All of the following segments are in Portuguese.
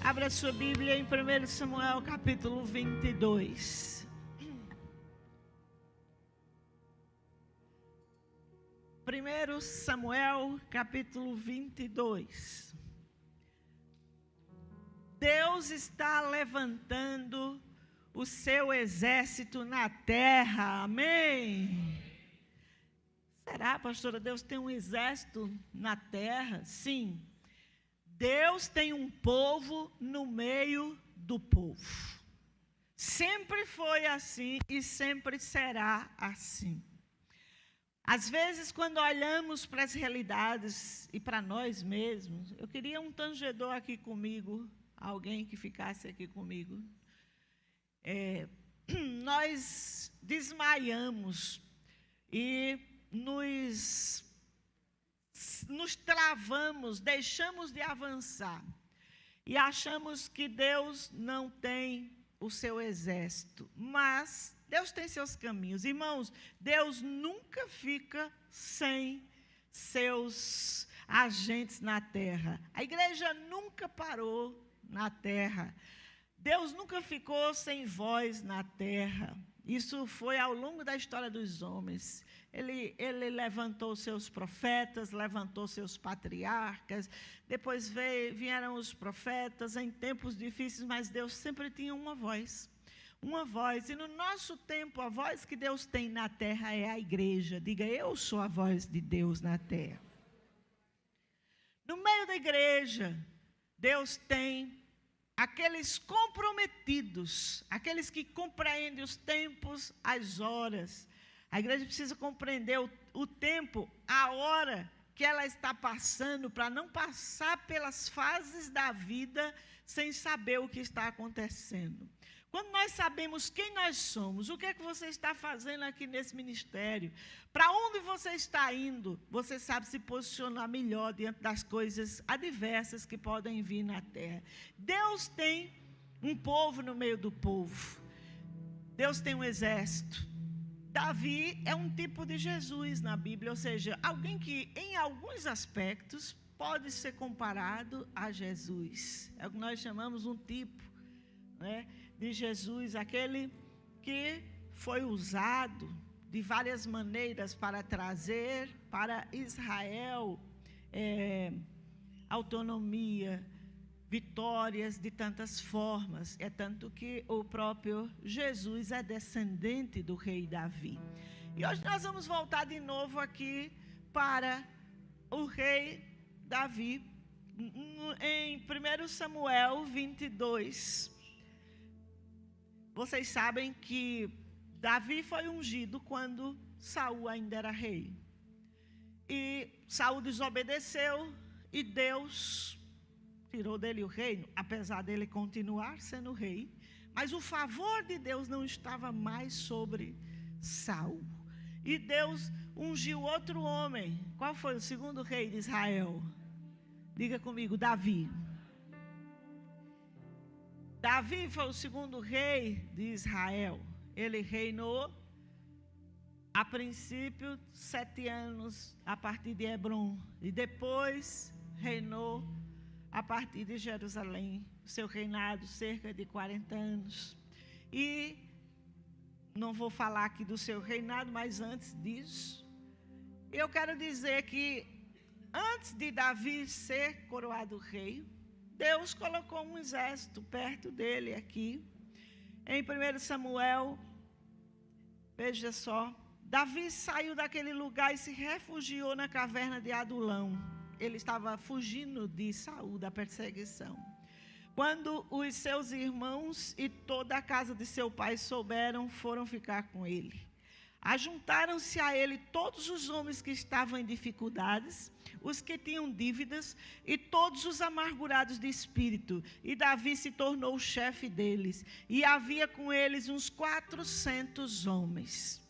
Abra sua Bíblia em 1 Samuel, capítulo 22. 1 Samuel, capítulo 22. Deus está levantando o seu exército na terra, amém? Será, pastora, Deus tem um exército na terra? Sim. Deus tem um povo no meio do povo. Sempre foi assim e sempre será assim. Às vezes, quando olhamos para as realidades e para nós mesmos, eu queria um tangedor aqui comigo, alguém que ficasse aqui comigo. Nós desmaiamos e nos travamos, deixamos de avançar e achamos que Deus não tem o seu exército, mas Deus tem seus caminhos. Irmãos, Deus nunca fica sem seus agentes na terra. A igreja nunca parou na terra. Deus nunca ficou sem voz na terra. Isso foi ao longo da história dos homens. Ele levantou seus profetas, levantou seus patriarcas, depois vieram os profetas em tempos difíceis, mas Deus sempre tinha uma voz. Uma voz, e no nosso tempo, a voz que Deus tem na terra é a igreja. Diga, eu sou a voz de Deus na terra. No meio da igreja, Deus tem aqueles comprometidos, aqueles que compreendem os tempos, as horas. A igreja precisa compreender o tempo, a hora que ela está passando, para não passar pelas fases da vida sem saber o que está acontecendo. Quando nós sabemos quem nós somos, o que é que você está fazendo aqui nesse ministério, para onde você está indo, você sabe se posicionar melhor diante das coisas adversas que podem vir na terra. Deus tem um povo no meio do povo. Deus tem um exército. Davi é um tipo de Jesus na Bíblia, ou seja, alguém que em alguns aspectos pode ser comparado a Jesus. É o que nós chamamos um tipo, né, de Jesus, aquele que foi usado de várias maneiras para trazer para Israel autonomia, vitórias de tantas formas. É tanto que o próprio Jesus é descendente do rei Davi. E hoje nós vamos voltar de novo aqui para o rei Davi, em 1 Samuel 22. Vocês sabem que Davi foi ungido quando Saul ainda era rei. E Saul desobedeceu e Deus tirou dele o reino, apesar dele continuar sendo rei. Mas o favor de Deus não estava mais sobre Saul. E Deus ungiu outro homem. Qual foi o segundo rei de Israel? Diga comigo, Davi. Davi foi o segundo rei de Israel. Ele reinou, a princípio, 7 anos a partir de Hebrom. E depois reinou a partir de Jerusalém. O seu reinado, cerca de 40 anos. E não vou falar aqui do seu reinado, mas antes disso, eu quero dizer que antes de Davi ser coroado rei, Deus colocou um exército perto dele aqui. Em 1 Samuel, veja só, Davi saiu daquele lugar e se refugiou na caverna de Adulão. Ele estava fugindo de Saul, da perseguição. Quando os seus irmãos e toda a casa de seu pai souberam, foram ficar com ele. Ajuntaram-se a ele todos os homens que estavam em dificuldades, os que tinham dívidas e todos os amargurados de espírito. E Davi se tornou o chefe deles. E havia com eles uns 400 homens.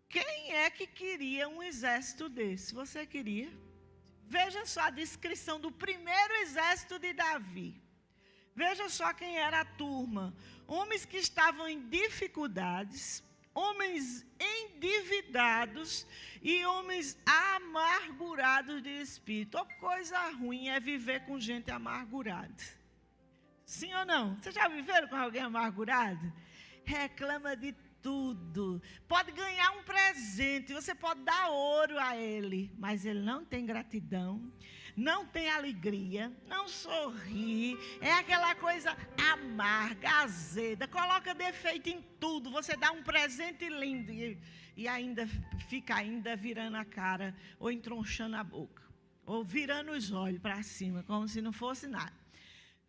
Quem é que queria um exército desse? Você queria? Veja só a descrição do primeiro exército de Davi. Veja só quem era a turma. Homens que estavam em dificuldades, homens endividados e homens amargurados de espírito. Oh, coisa ruim é viver com gente amargurada. Sim ou não? Vocês já viveram com alguém amargurado? Reclama de tudo. Pode ganhar um presente, você pode dar ouro a ele, mas ele não tem gratidão, não tem alegria, não sorri. É aquela coisa amarga, azeda, coloca defeito em tudo. Você dá um presente lindo e ainda fica virando a cara, ou entronchando a boca, ou virando os olhos para cima, como se não fosse nada.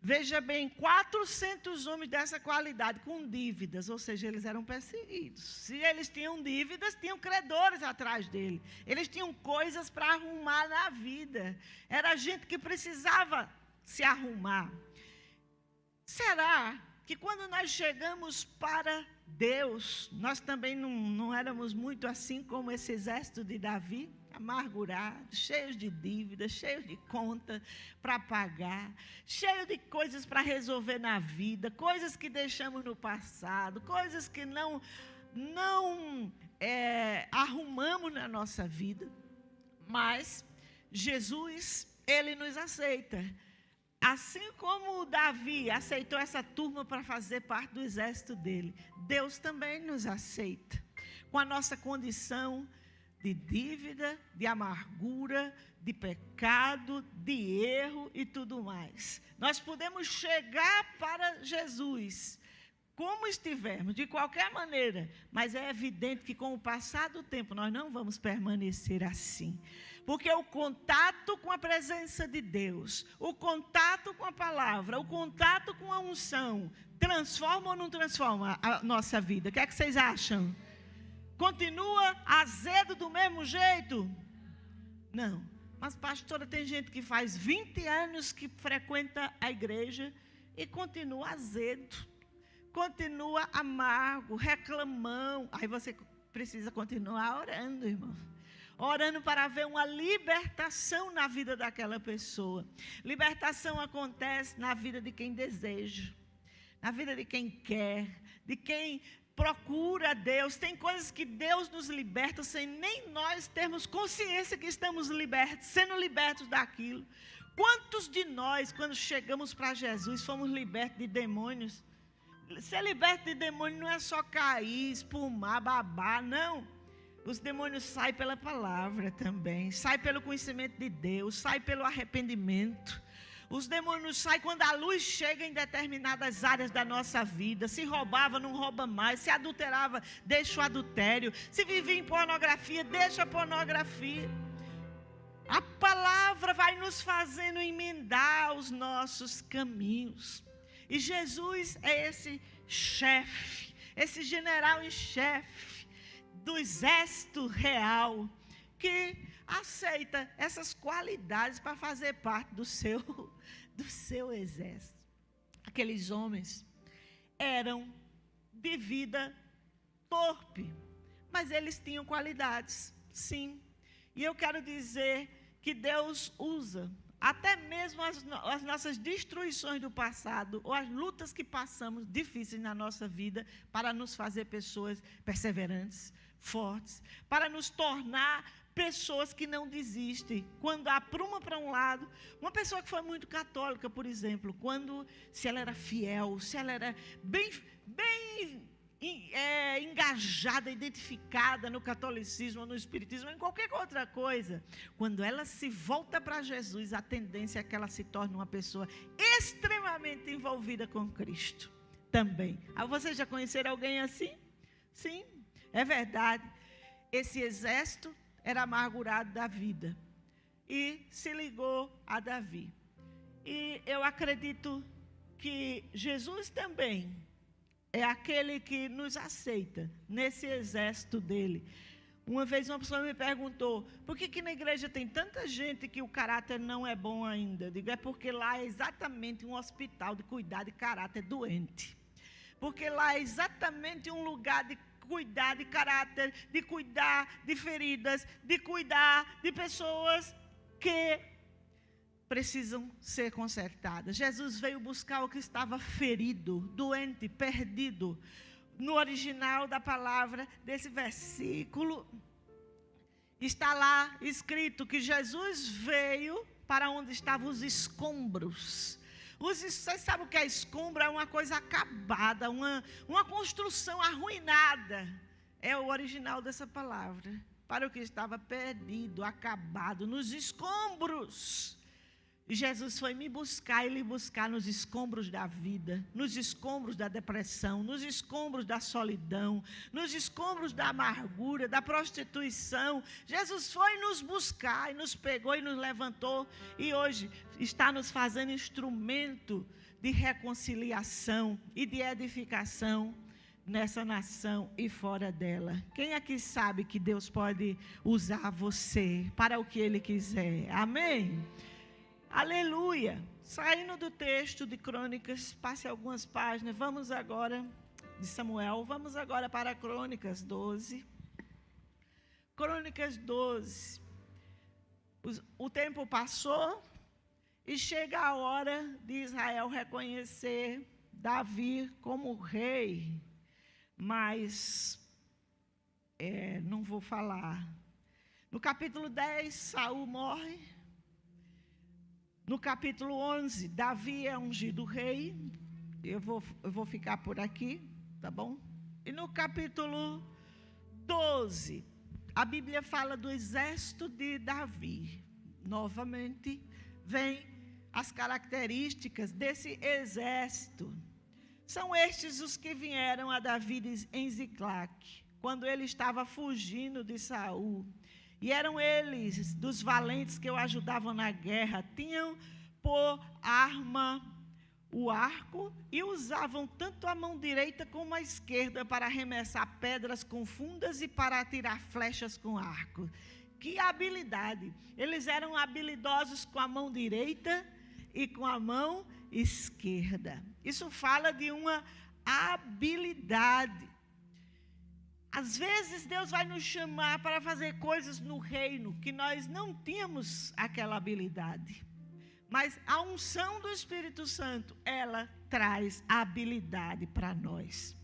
Veja bem, 400 homens dessa qualidade, com dívidas, ou seja, eles eram perseguidos. Se eles tinham dívidas, tinham credores atrás dele. Eles tinham coisas para arrumar na vida. Era gente que precisava se arrumar. Será que quando nós chegamos para Deus, nós também não éramos muito assim como esse exército de Davi? Amargurados, cheios de dívidas, cheios de conta para pagar, cheios de coisas para resolver na vida, coisas que deixamos no passado, coisas que não arrumamos na nossa vida. Mas Jesus, ele nos aceita. Assim como Davi aceitou essa turma para fazer parte do exército dele, Deus também nos aceita, com a nossa condição de dívida, de amargura, de pecado, de erro e tudo mais. Nós podemos chegar para Jesus como estivermos, de qualquer maneira, mas é evidente que com o passar do tempo nós não vamos permanecer assim. Porque o contato com a presença de Deus, o contato com a palavra, o contato com a unção, transforma ou não transforma a nossa vida? O que é que vocês acham? Continua azedo do mesmo jeito? Não. Mas, pastora, tem gente que faz 20 anos que frequenta a igreja e continua azedo, continua amargo, reclamão. Aí você precisa continuar orando, irmão. Orando para ver uma libertação na vida daquela pessoa. Libertação acontece na vida de quem deseja, na vida de quem quer, de quem procura Deus. Tem coisas que Deus nos liberta sem nem nós termos consciência que estamos libertos, sendo libertos daquilo. Quantos de nós, quando chegamos para Jesus, fomos libertos de demônios? Ser liberto de demônio não é só cair, espumar, babar, não. Os demônios saem pela palavra também, saem pelo conhecimento de Deus, saem pelo arrependimento. Os demônios saem quando a luz chega em determinadas áreas da nossa vida. Se roubava, não rouba mais. Se adulterava, deixa o adultério. Se vivia em pornografia, deixa a pornografia. A palavra vai nos fazendo emendar os nossos caminhos. E Jesus é esse chefe, esse general em chefe do exército real, que aceita essas qualidades para fazer parte do seu exército. Aqueles homens eram de vida torpe, mas eles tinham qualidades, sim. E eu quero dizer que Deus usa até mesmo as nossas destruições do passado, ou as lutas que passamos difíceis na nossa vida, para nos fazer pessoas perseverantes, fortes, para nos tornar pessoas que não desistem. Quando apruma para um lado, uma pessoa que foi muito católica, por exemplo, se ela era fiel, se ela era bem engajada, identificada no catolicismo, no espiritismo, em qualquer outra coisa, quando ela se volta para Jesus, a tendência é que ela se torne uma pessoa extremamente envolvida com Cristo também. Vocês já conheceram alguém assim? Sim, é verdade. Esse exército era amargurado da vida e se ligou a Davi. E eu acredito que Jesus também é aquele que nos aceita nesse exército dele. Uma vez uma pessoa me perguntou, por que na igreja tem tanta gente que o caráter não é bom ainda? Eu digo, é porque lá é exatamente um hospital de cuidar de caráter doente. Porque lá é exatamente um lugar de cuidar de caráter, de cuidar de feridas, de cuidar de pessoas que precisam ser consertadas. Jesus veio buscar o que estava ferido, doente, perdido. No original da palavra desse versículo, está lá escrito que Jesus veio para onde estavam os escombros. Vocês sabem o que é escombro? É uma coisa acabada, uma construção arruinada. É o original dessa palavra. Para o que estava perdido, acabado, nos escombros. E Jesus foi me buscar e lhe buscar nos escombros da vida, nos escombros da depressão, nos escombros da solidão, nos escombros da amargura, da prostituição. Jesus foi nos buscar e nos pegou e nos levantou. E hoje está nos fazendo instrumento de reconciliação e de edificação nessa nação e fora dela. Quem aqui sabe que Deus pode usar você para o que Ele quiser? Amém? Aleluia! Saindo do texto de Crônicas, passe algumas páginas, vamos agora, de Samuel, vamos agora para Crônicas 12. Crônicas 12. O tempo passou e chega a hora de Israel reconhecer Davi como rei, mas não vou falar. No capítulo 10, Saul morre. No capítulo 11, Davi é ungido rei. Eu vou ficar por aqui, tá bom? E no capítulo 12, a Bíblia fala do exército de Davi. Novamente, vem as características desse exército. São estes os que vieram a Davi em Ziclague, quando ele estava fugindo de Saul. E eram eles, dos valentes que o ajudavam na guerra, tinham por arma o arco e usavam tanto a mão direita como a esquerda para arremessar pedras com fundas e para atirar flechas com arco. Que habilidade! Eles eram habilidosos com a mão direita e com a mão esquerda. Isso fala de uma habilidade. Às vezes Deus vai nos chamar para fazer coisas no reino que nós não tínhamos aquela habilidade. Mas a unção do Espírito Santo, ela traz a habilidade para nós.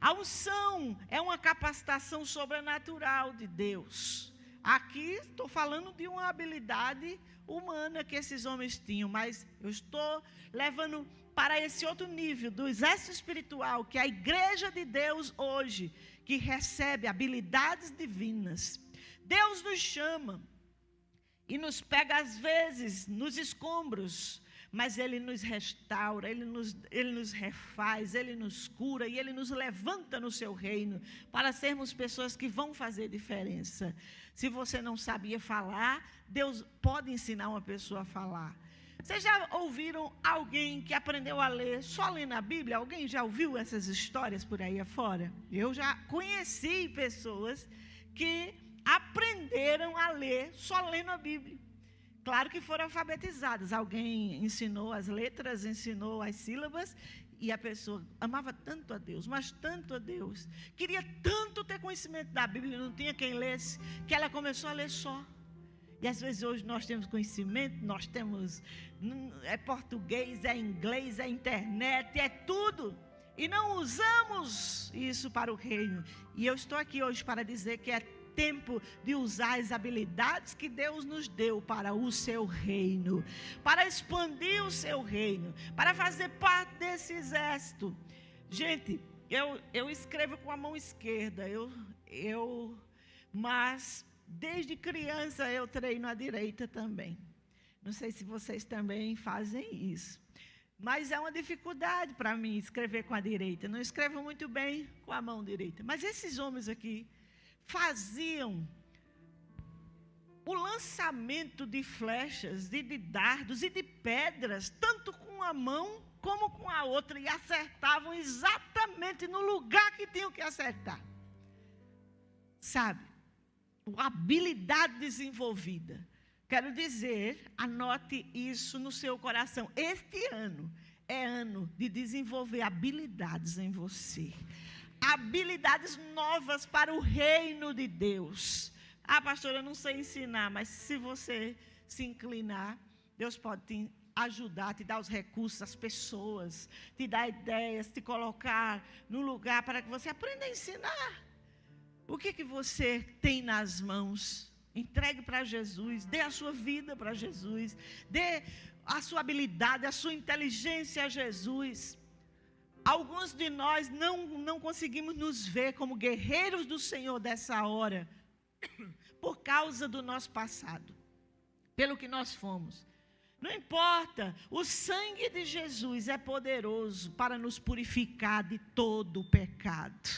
A unção é uma capacitação sobrenatural de Deus. Aqui estou falando de uma habilidade humana que esses homens tinham, mas eu estou levando para esse outro nível do exército espiritual, que é a igreja de Deus hoje, que recebe habilidades divinas. Deus nos chama e nos pega às vezes nos escombros, mas Ele nos restaura, Ele nos refaz, Ele nos cura e Ele nos levanta no seu reino para sermos pessoas que vão fazer diferença. Se você não sabia falar, Deus pode ensinar uma pessoa a falar. Vocês já ouviram alguém que aprendeu a ler só lendo a Bíblia? Alguém já ouviu essas histórias por aí afora? Eu já conheci pessoas que aprenderam a ler só lendo a Bíblia. Claro que foram alfabetizadas. Alguém ensinou as letras, ensinou as sílabas, e a pessoa amava tanto a Deus, mas tanto a Deus, queria tanto ter conhecimento da Bíblia, não tinha quem lesse, que ela começou a ler só. E às vezes hoje nós temos conhecimento, nós temos português, é inglês, é internet, é tudo. E não usamos isso para o reino. E eu estou aqui hoje para dizer que é tempo de usar as habilidades que Deus nos deu para o seu reino, para expandir o seu reino, para fazer parte desse exército. Gente, eu escrevo com a mão esquerda, mas desde criança eu treino a direita também. Não sei se vocês também fazem isso. Mas é uma dificuldade para mim escrever com a direita. Não escrevo muito bem com a mão direita. Mas esses homens aqui faziam o lançamento de flechas, de dardos e de pedras, tanto com a mão como com a outra, e acertavam exatamente no lugar que tinham que acertar. Sabe? Uma habilidade desenvolvida. Quero dizer, anote isso no seu coração. Este ano é ano de desenvolver habilidades em você. Habilidades novas para o reino de Deus. Ah, pastora, eu não sei ensinar, mas se você se inclinar, Deus pode te ajudar, te dar os recursos, as pessoas, te dar ideias, te colocar no lugar para que você aprenda a ensinar. O que você tem nas mãos? Entregue para Jesus, dê a sua vida para Jesus, dê a sua habilidade, a sua inteligência a Jesus. Alguns de nós não conseguimos nos ver como guerreiros do Senhor dessa hora, por causa do nosso passado, pelo que nós fomos. Não importa, o sangue de Jesus é poderoso para nos purificar de todo o pecado,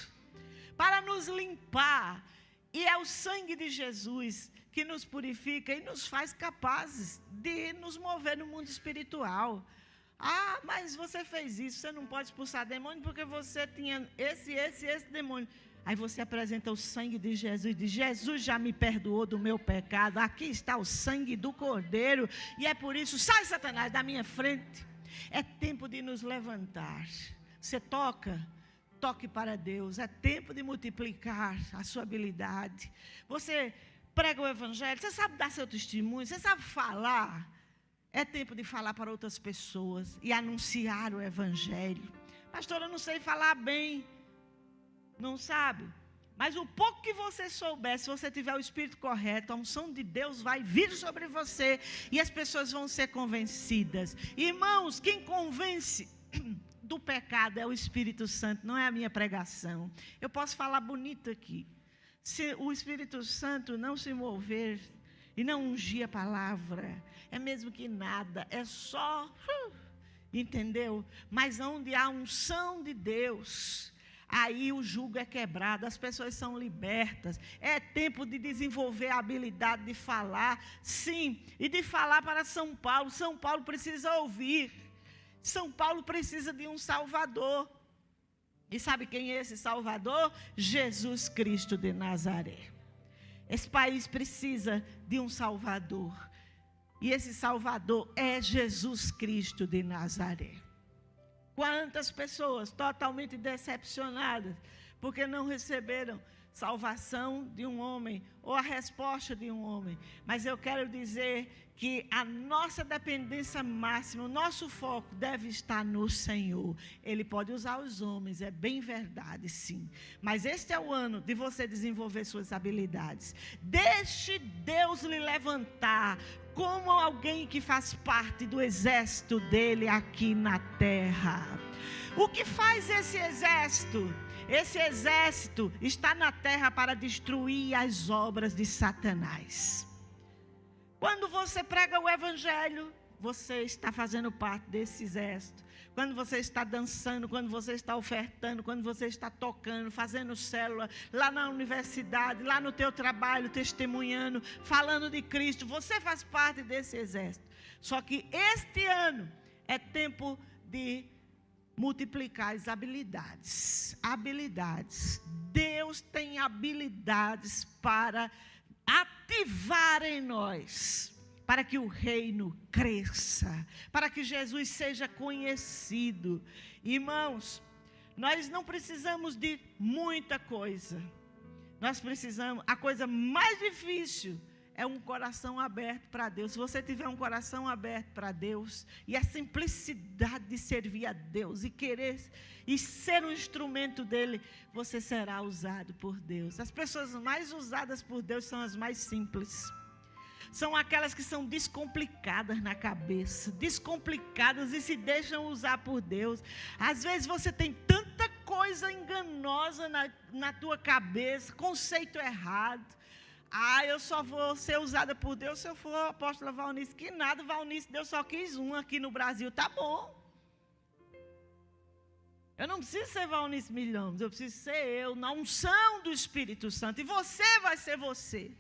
para nos limpar. E é o sangue de Jesus que nos purifica e nos faz capazes de nos mover no mundo espiritual. Ah, mas você fez isso, você não pode expulsar demônio porque você tinha esse demônio. Aí você apresenta o sangue de Jesus, diz: Jesus já me perdoou do meu pecado, aqui está o sangue do Cordeiro, e é por isso, sai Satanás da minha frente. É tempo de nos levantar. Você toque para Deus, é tempo de multiplicar a sua habilidade. Você prega o evangelho, você sabe dar seu testemunho, você sabe falar. É tempo de falar para outras pessoas e anunciar o evangelho. Pastor, eu não sei falar bem. Não sabe? Mas o pouco que você souber, se você tiver o espírito correto, a unção de Deus vai vir sobre você e as pessoas vão ser convencidas. Irmãos, quem convence do pecado é o Espírito Santo, não é a minha pregação. Eu posso falar bonito aqui. Se o Espírito Santo não se mover e não ungir a palavra, é mesmo que nada, é só, entendeu? Mas onde há unção de Deus, aí o jugo é quebrado, as pessoas são libertas. É tempo de desenvolver a habilidade de falar, sim, e de falar para São Paulo. São Paulo precisa ouvir. São Paulo precisa de um Salvador. E sabe quem é esse Salvador? Jesus Cristo de Nazaré. Esse país precisa de um Salvador. E esse Salvador é Jesus Cristo de Nazaré. Quantas pessoas totalmente decepcionadas, porque não receberam salvação de um homem, ou a resposta de um homem. Mas eu quero dizer que a nossa dependência máxima, o nosso foco deve estar no Senhor. Ele pode usar os homens, é bem verdade, sim. Mas este é o ano de você desenvolver suas habilidades. Deixe Deus lhe levantar como alguém que faz parte do exército dele aqui na terra. O que faz esse exército? Esse exército está na terra para destruir as obras de Satanás. Quando você prega o evangelho, você está fazendo parte desse exército. Quando você está dançando, quando você está ofertando, quando você está tocando, fazendo célula, lá na universidade, lá no teu trabalho, testemunhando, falando de Cristo, você faz parte desse exército. Só que este ano é tempo de multiplicar as habilidades. Deus tem habilidades para ativar em nós, para que o reino cresça, para que Jesus seja conhecido. Irmãos, nós não precisamos de muita coisa. Nós precisamos, a coisa mais difícil é um coração aberto para Deus. Se você tiver um coração aberto para Deus, e a simplicidade de servir a Deus, e querer, e ser um instrumento dEle, você será usado por Deus. As pessoas mais usadas por Deus são as mais simples. São aquelas que são descomplicadas na cabeça, descomplicadas e se deixam usar por Deus. Às vezes você tem tanta coisa enganosa na tua cabeça, conceito errado. Eu só vou ser usada por Deus se eu for a apóstola Valnice. Que nada, Valnice, Deus só quis um aqui no Brasil, tá bom. Eu não preciso ser Valnice Milhões, eu preciso ser eu, na unção do Espírito Santo. E você vai ser você.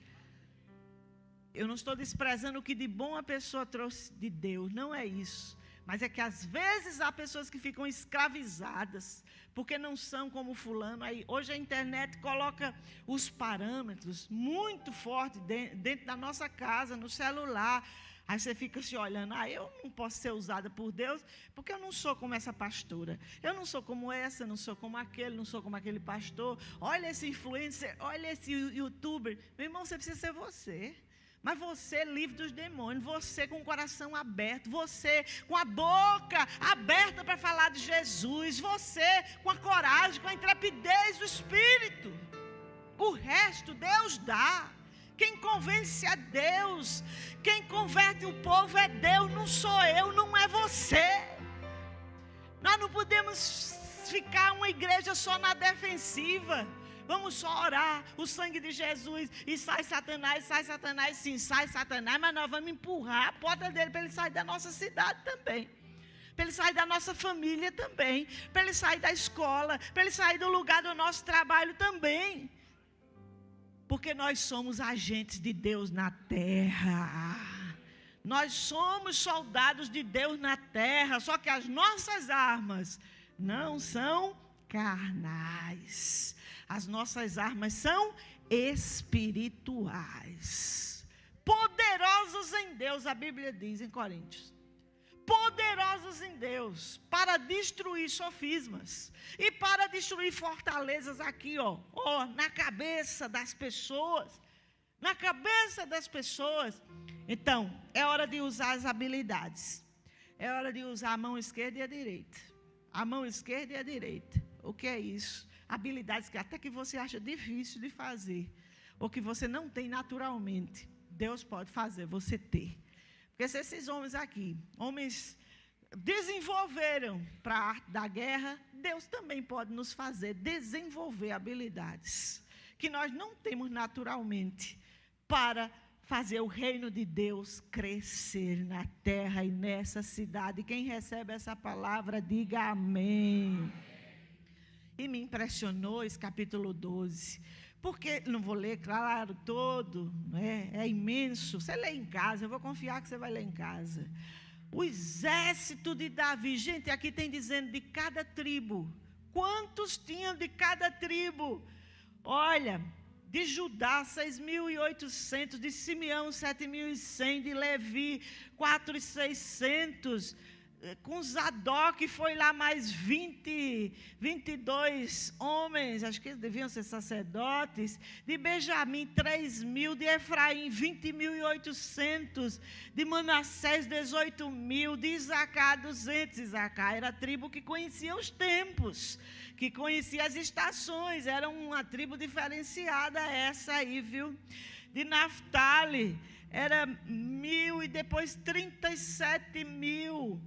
Eu não estou desprezando o que de bom a pessoa trouxe de Deus, não é isso. Mas é que às vezes há pessoas que ficam escravizadas, porque não são como fulano. Aí, hoje a internet coloca os parâmetros muito fortes dentro da nossa casa, no celular. Aí você fica se olhando, eu não posso ser usada por Deus, porque eu não sou como essa pastora. Eu não sou como essa, não sou como aquele, não sou como aquele pastor. Olha esse influencer, olha esse youtuber. Meu irmão, você precisa ser você. Mas você livre dos demônios, você com o coração aberto, você com a boca aberta para falar de Jesus, você com a coragem, com a intrepidez do Espírito. O resto Deus dá. Quem convence é Deus. Quem converte o povo é Deus, não sou eu, não é você. Nós não podemos ficar uma igreja só na defensiva. Vamos só orar, o sangue de Jesus, e sai Satanás, sim, sai Satanás, mas nós vamos empurrar a porta dele para ele sair da nossa cidade também, para ele sair da nossa família também, para ele sair da escola, para ele sair do lugar do nosso trabalho também, porque nós somos agentes de Deus na terra. Nós somos soldados de Deus na terra, só que as nossas armas não são carnais. As nossas armas são espirituais. Poderosos em Deus, a Bíblia diz em Coríntios. Poderosos em Deus para destruir sofismas e para destruir fortalezas aqui, na cabeça das pessoas. Na cabeça das pessoas. Então, é hora de usar as habilidades. É hora de usar a mão esquerda e a direita. A mão esquerda e a direita. O que é isso? Habilidades que até que você acha difícil de fazer, ou que você não tem naturalmente, Deus pode fazer você ter. Porque se esses homens aqui, homens desenvolveram para a arte da guerra, Deus também pode nos fazer desenvolver habilidades que nós não temos naturalmente para fazer o reino de Deus crescer na terra e nessa cidade. Quem recebe essa palavra, diga amém. E me impressionou esse capítulo 12, porque, não vou ler, claro, todo, né? É imenso. Você lê em casa, eu vou confiar que você vai ler em casa. O exército de Davi, gente, aqui tem dizendo de cada tribo. Quantos tinham de cada tribo? Olha, de Judá, 6.800, de Simeão, 7.100, de Levi, 4.600, com Zadok foi lá mais 22 homens, acho que eles deviam ser sacerdotes, de Benjamim 3.000, de Efraim 20.800, de Manassés 18.000, de Isacar 200, Isacar era a tribo que conhecia os tempos, que conhecia as estações, era uma tribo diferenciada essa aí, viu? De Naftali era 1.000 e depois 37.000,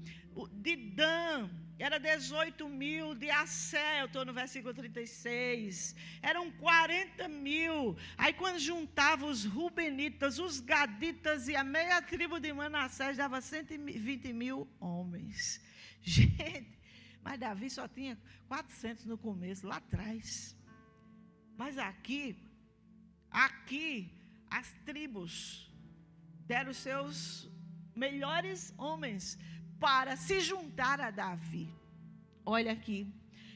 de Dan era 18.000, de Assé, eu estou no versículo 36, eram 40.000, aí quando juntava os Rubenitas, os Gaditas e a meia tribo de Manassés, dava 120.000 homens. Gente, mas Davi só tinha 400 no começo, lá atrás. Mas aqui, as tribos deram os seus melhores homens para se juntar a Davi. Olha aqui,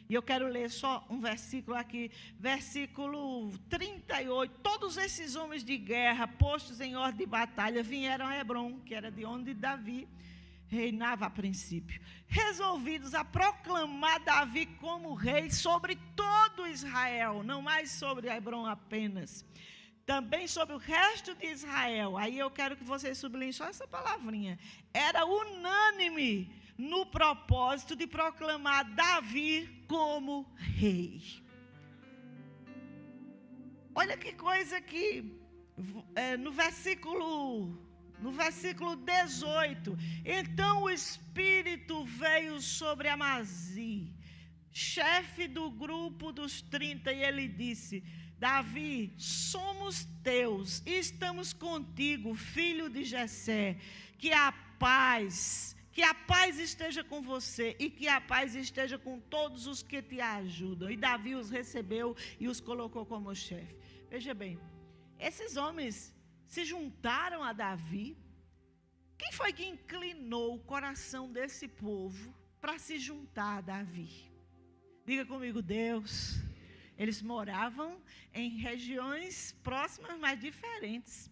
e eu quero ler só um versículo aqui, versículo 38. Todos esses homens de guerra, postos em ordem de batalha, vieram a Hebrom, que era de onde Davi reinava a princípio, resolvidos a proclamar Davi como rei sobre todo Israel, não mais sobre Hebrom apenas, também sobre o resto de Israel. Aí eu quero que vocês sublinhem só essa palavrinha. Era unânime no propósito de proclamar Davi como rei. Olha que coisa que no versículo 18. Então o Espírito veio sobre Amazi, chefe do grupo dos 30, e ele disse: Davi, somos teus e estamos contigo, filho de Jessé, que a paz esteja com você e que a paz esteja com todos os que te ajudam. E Davi os recebeu e os colocou como chefe. Veja bem, esses homens se juntaram a Davi. Quem foi que inclinou o coração desse povo para se juntar a Davi? Diga comigo, Deus. Eles moravam em regiões próximas, mas diferentes.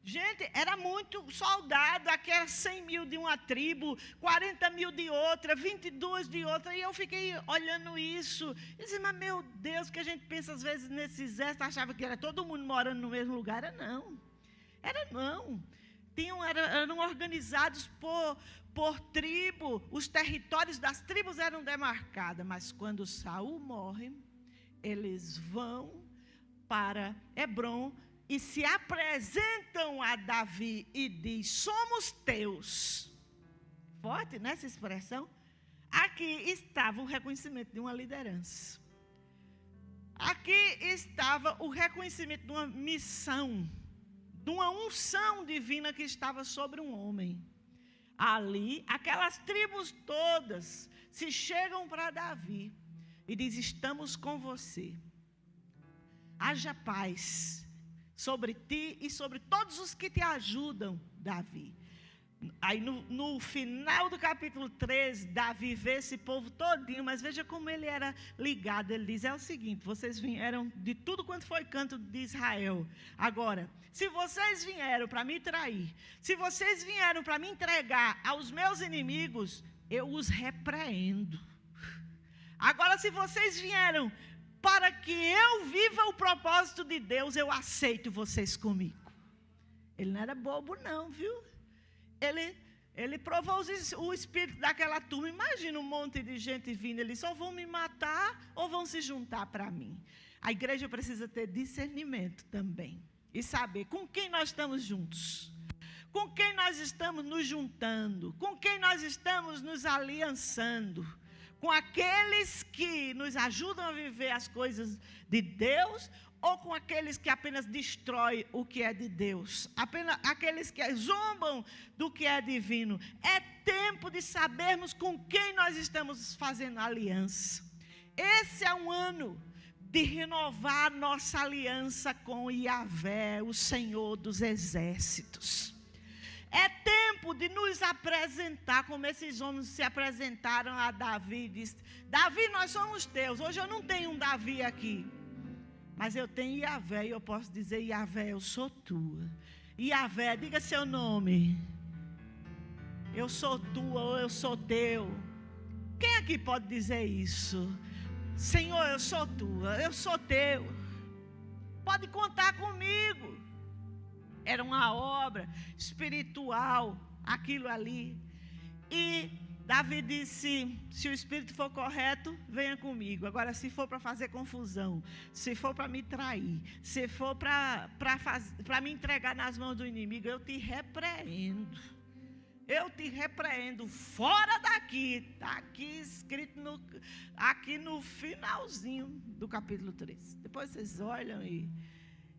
Gente, era muito soldado, aqui era 100.000 de uma tribo, 40.000 de outra, 22 de outra, e eu fiquei olhando isso, e disse, mas meu Deus, que a gente pensa às vezes nesse exército, achava que era todo mundo morando no mesmo lugar, era não, eram organizados por tribo, os territórios das tribos eram demarcados, mas quando Saul morre, eles vão para Hebrom, e se apresentam a Davi e diz: somos teus. Forte nessa expressão. Aqui estava o reconhecimento de uma liderança. Aqui estava o reconhecimento de uma missão, de uma unção divina que estava sobre um homem. Ali, aquelas tribos todas se chegam para Davi e diz: estamos com você. Haja paz sobre ti e sobre todos os que te ajudam, Davi. Aí no final do capítulo 13, Davi vê esse povo todinho, mas veja como ele era ligado. Ele diz: é o seguinte, vocês vieram de tudo quanto foi canto de Israel. Agora, se vocês vieram para me trair, se vocês vieram para me entregar aos meus inimigos, eu os repreendo. Agora, se vocês vieram para que eu viva o propósito de Deus, eu aceito vocês comigo. Ele não era bobo não, viu? Ele provou o espírito daquela turma. Imagina um monte de gente vindo, eles só vão me matar ou vão se juntar para mim. A igreja precisa ter discernimento também e saber com quem nós estamos juntos, com quem nós estamos nos juntando, com quem nós estamos nos aliançando, com aqueles que nos ajudam a viver as coisas de Deus, ou com aqueles que apenas destroem o que é de Deus, apenas aqueles que zombam do que é divino. É tempo de sabermos com quem nós estamos fazendo aliança. Esse é um ano de renovar nossa aliança com Yahvé, o Senhor dos exércitos. É tempo de nos apresentar como esses homens se apresentaram a Davi. Diz: Davi, nós somos teus. Hoje eu não tenho um Davi aqui, mas eu tenho Yahvé, e eu posso dizer: Yahvé, eu sou tua. Yahvé, diga seu nome. Eu sou tua ou eu sou teu. Quem aqui pode dizer isso? Senhor, eu sou tua, eu sou teu. Pode contar comigo. Era uma obra espiritual, aquilo ali. E Davi disse: se o espírito for correto, venha comigo. Agora, se for para fazer confusão, se for para me trair, se for para me entregar nas mãos do inimigo, eu te repreendo. Eu te repreendo, fora daqui. Está aqui escrito aqui no finalzinho do capítulo 13. Depois vocês olham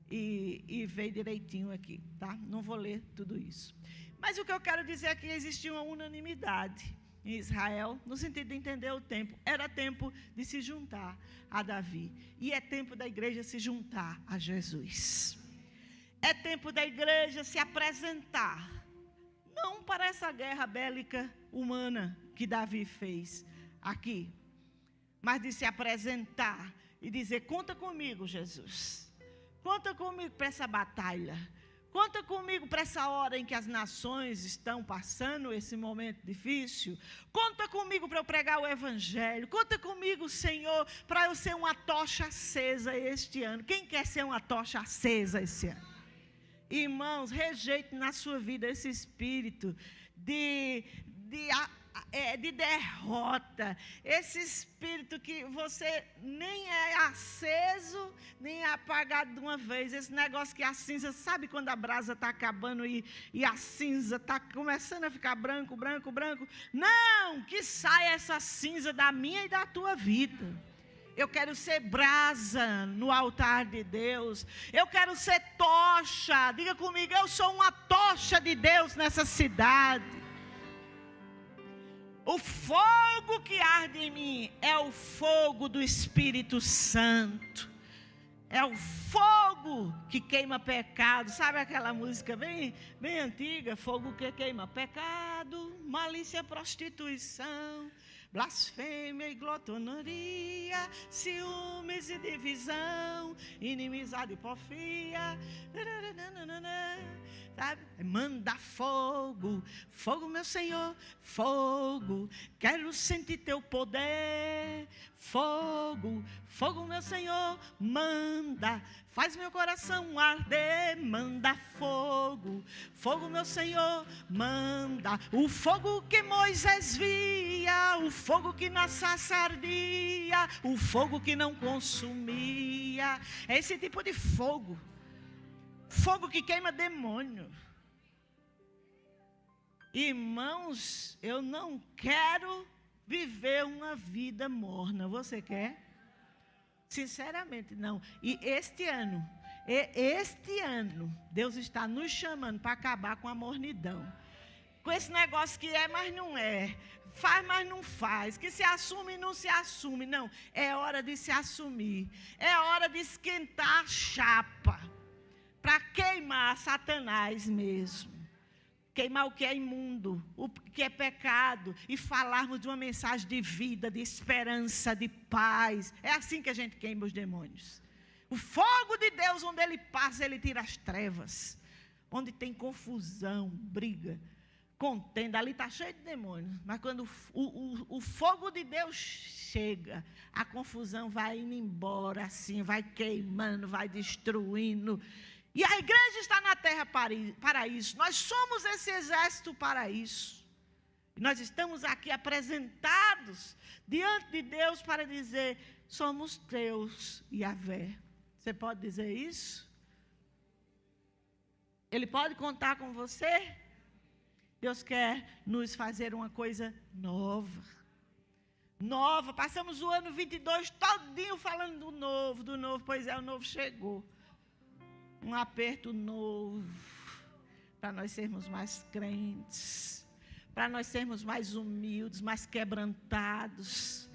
e veem direitinho aqui, tá? Não vou ler tudo isso. Mas o que eu quero dizer é que existia uma unanimidade em Israel, no sentido de entender o tempo. Era tempo de se juntar a Davi. E é tempo da igreja se juntar a Jesus. É tempo da igreja se apresentar, não para essa guerra bélica humana que Davi fez aqui, mas de se apresentar e dizer: conta comigo, Jesus. Conta comigo para essa batalha. Conta comigo para essa hora em que as nações estão passando esse momento difícil. Conta comigo para eu pregar o evangelho. Conta comigo, Senhor, para eu ser uma tocha acesa este ano. Quem quer ser uma tocha acesa esse ano? Irmãos, rejeite na sua vida esse espírito de derrota, esse espírito que você nem é aceso, nem é apagado de uma vez, esse negócio que a cinza, sabe quando a brasa está acabando e a cinza está começando a ficar branco, não, que saia essa cinza da minha e da tua vida. Eu quero ser brasa no altar de Deus. Eu quero ser tocha. Diga comigo: eu sou uma tocha de Deus nessa cidade. O fogo que arde em mim é o fogo do Espírito Santo. É o fogo que queima pecado. Sabe aquela música bem antiga? Fogo que queima pecado, malícia, prostituição, blasfêmia e glotonaria, ciúmes e divisão, inimizade e porfia. Sabe? Manda fogo, fogo, meu Senhor, fogo, quero sentir teu poder. Fogo, fogo, meu Senhor, manda, faz meu coração arder. Manda fogo, fogo, meu Senhor, manda. O fogo que Moisés via, o fogo que na sarça ardia, o fogo que não consumia. É esse tipo de fogo. Fogo que queima demônio. Irmãos, eu não quero viver uma vida morna. Você quer? Sinceramente, não. E este ano, Deus está nos chamando para acabar com a mornidão. Com esse negócio que é, mas não é. Faz, mas não faz. Que se assume e não se assume. Não, é hora de se assumir. É hora de esquentar a chapa. Para queimar Satanás mesmo. Queimar o que é imundo, o que é pecado. E falarmos de uma mensagem de vida, de esperança, de paz. É assim que a gente queima os demônios. O fogo de Deus, onde ele passa, ele tira as trevas. Onde tem confusão, briga, contenda, ali está cheio de demônios. Mas quando o fogo de Deus chega, a confusão vai indo embora, assim, vai queimando, vai destruindo. E a igreja está na terra para isso. Nós somos esse exército para isso. Nós estamos aqui apresentados diante de Deus para dizer, somos teus, Yahvé. Você pode dizer isso? Ele pode contar com você? Deus quer nos fazer uma coisa nova. Nova. Passamos o ano 22 todinho falando do novo. Pois é, o novo chegou. Um aperto novo. Para nós sermos mais crentes. Para nós sermos mais humildes, mais quebrantados.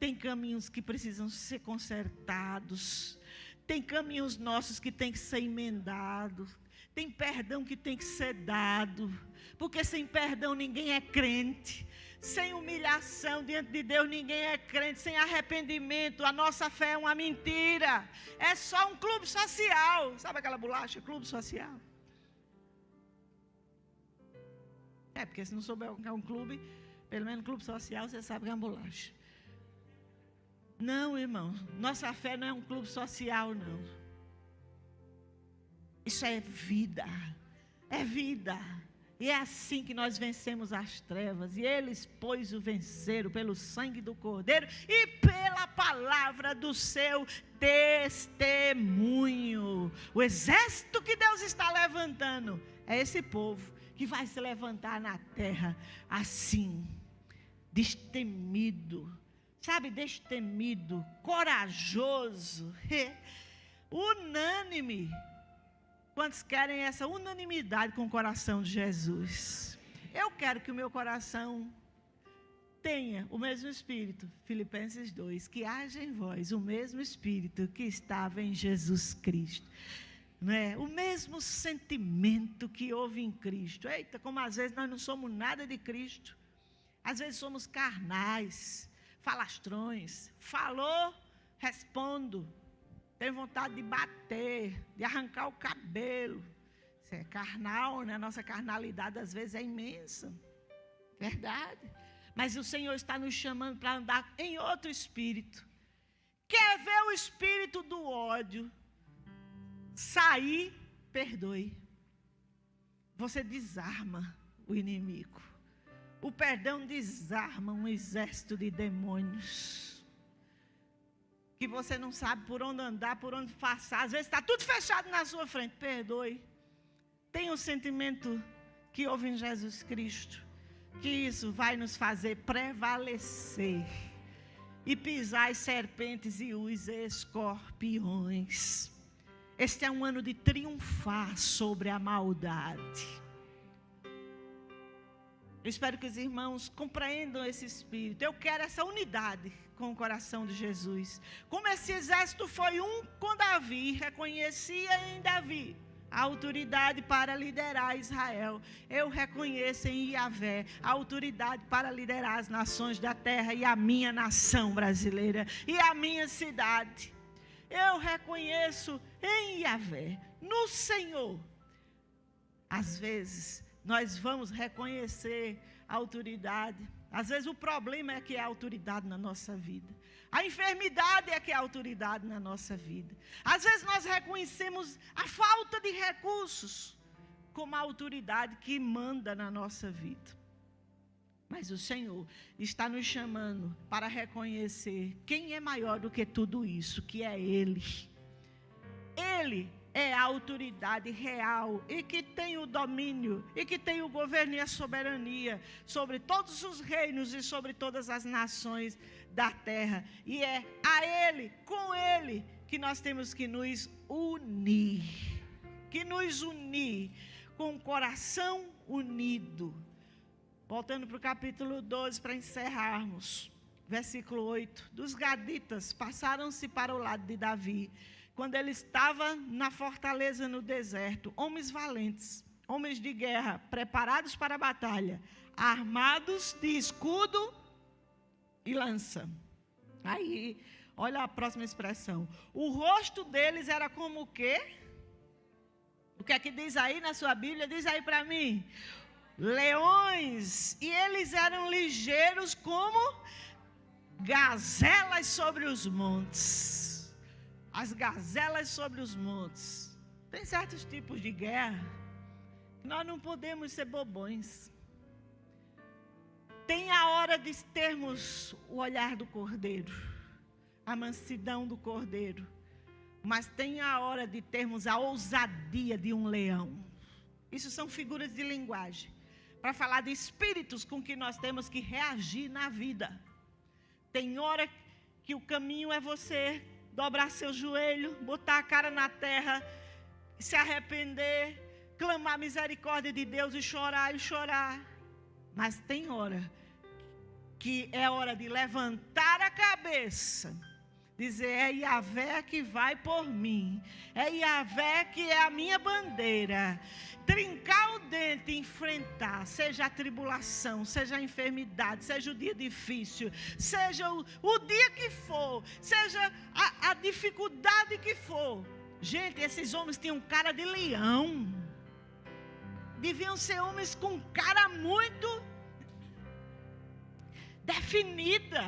Tem caminhos que precisam ser consertados. Tem caminhos nossos que tem que ser emendados. Tem perdão que tem que ser dado. Porque sem perdão ninguém é crente. Sem humilhação diante de Deus ninguém é crente. Sem arrependimento a nossa fé é uma mentira. É só um clube social. Sabe aquela bolacha? Clube social. É, porque se não souber o que é um clube, pelo menos clube social, você sabe que é uma bolacha. Não, irmão. Nossa fé não é um clube social, não. Isso é vida. É vida. E é assim que nós vencemos as trevas. E eles, pois, o venceram pelo sangue do Cordeiro e pela palavra do seu testemunho. O exército que Deus está levantando é esse povo que vai se levantar na terra assim, destemido. Sabe, destemido, corajoso, unânime. Quantos querem essa unanimidade com o coração de Jesus? Eu quero que o meu coração tenha o mesmo Espírito, Filipenses 2, que haja em vós o mesmo Espírito que estava em Jesus Cristo. Não é? O mesmo sentimento que houve em Cristo. Eita, como às vezes nós não somos nada de Cristo. Às vezes somos carnais, falastrões. Falou, respondo. Tenho vontade de bater, de arrancar o cabelo. Isso é carnal, né? Nossa carnalidade às vezes é imensa. Verdade. Mas o Senhor está nos chamando para andar em outro espírito. Quer ver o espírito do ódio sair? Perdoe. Você desarma o inimigo. O perdão desarma um exército de demônios. Que você não sabe por onde andar, por onde passar. Às vezes está tudo fechado na sua frente. Perdoe. Tenha um sentimento que houve em Jesus Cristo. Que isso vai nos fazer prevalecer. E pisar as serpentes e os escorpiões. Este é um ano de triunfar sobre a maldade. Eu espero que os irmãos compreendam esse espírito. Eu quero essa unidade com o coração de Jesus. Como esse exército foi um com Davi, reconhecia em Davi a autoridade para liderar Israel. Eu reconheço em Yahvé a autoridade para liderar as nações da terra e a minha nação brasileira e a minha cidade. Eu reconheço em Yahvé, no Senhor. Às vezes nós vamos reconhecer a autoridade. Às vezes o problema é que é a autoridade na nossa vida. A enfermidade é que é a autoridade na nossa vida. Às vezes nós reconhecemos a falta de recursos como a autoridade que manda na nossa vida. Mas o Senhor está nos chamando para reconhecer quem é maior do que tudo isso, que é Ele. Ele é a autoridade real e que tem o domínio e que tem o governo e a soberania sobre todos os reinos e sobre todas as nações da terra. E é a Ele, com Ele, que nós temos que nos unir. Que nos unir com o coração unido. Voltando para o capítulo 12 para encerrarmos. Versículo 8. Dos gaditas passaram-se para o lado de Davi, quando ele estava na fortaleza no deserto, homens valentes, homens de guerra, preparados para a batalha, armados de escudo e lança. Aí, olha a próxima expressão. O rosto deles era como o quê? O que é que diz aí na sua Bíblia? Diz aí para mim. Leões. E eles eram ligeiros como gazelas sobre os montes. As gazelas sobre os montes. Tem certos tipos de guerra que nós não podemos ser bobões. Tem a hora de termos o olhar do cordeiro, a mansidão do cordeiro, mas tem a hora de termos a ousadia de um leão. Isso são figuras de linguagem para falar de espíritos com que nós temos que reagir na vida. Tem hora que o caminho é você dobrar seu joelho, botar a cara na terra, se arrepender, clamar misericórdia de Deus e chorar e chorar. Mas tem hora que é hora de levantar a cabeça, dizer, é Yahvé que vai por mim, é Yahvé que é a minha bandeira, trincar o dente e enfrentar, seja a tribulação, seja a enfermidade, seja o dia difícil, seja o dia que for, seja a dificuldade que for. Gente, esses homens tinham cara de leão, deviam ser homens com cara muito definida,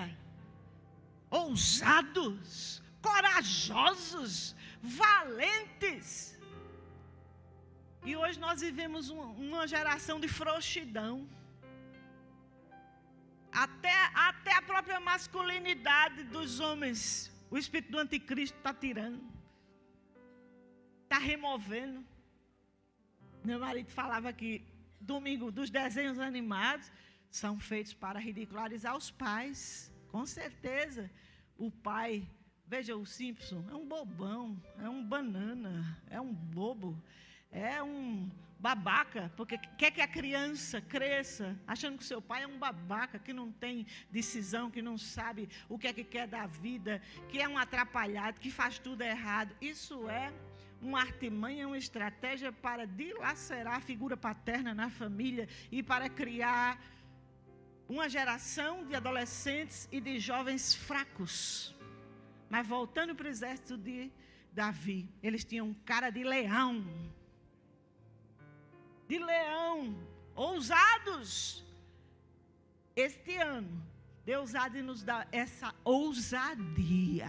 ousados, corajosos, valentes. E hoje nós vivemos uma geração de frouxidão. Até a própria masculinidade dos homens, o espírito do anticristo está tirando, está removendo. Meu marido falava que domingo dos desenhos animados são feitos para ridicularizar os pais. Com certeza, o pai, veja o Simpson, é um bobão, é um banana, é um bobo, é um babaca, porque quer que a criança cresça achando que o seu pai é um babaca, que não tem decisão, que não sabe o que é que quer da vida, que é um atrapalhado, que faz tudo errado. Isso é uma artimanha, uma estratégia para dilacerar a figura paterna na família e para criar uma geração de adolescentes e de jovens fracos. Mas voltando para o exército de Davi, eles tinham cara de leão. De leão, ousados. Este ano, Deus há de nos dar essa ousadia.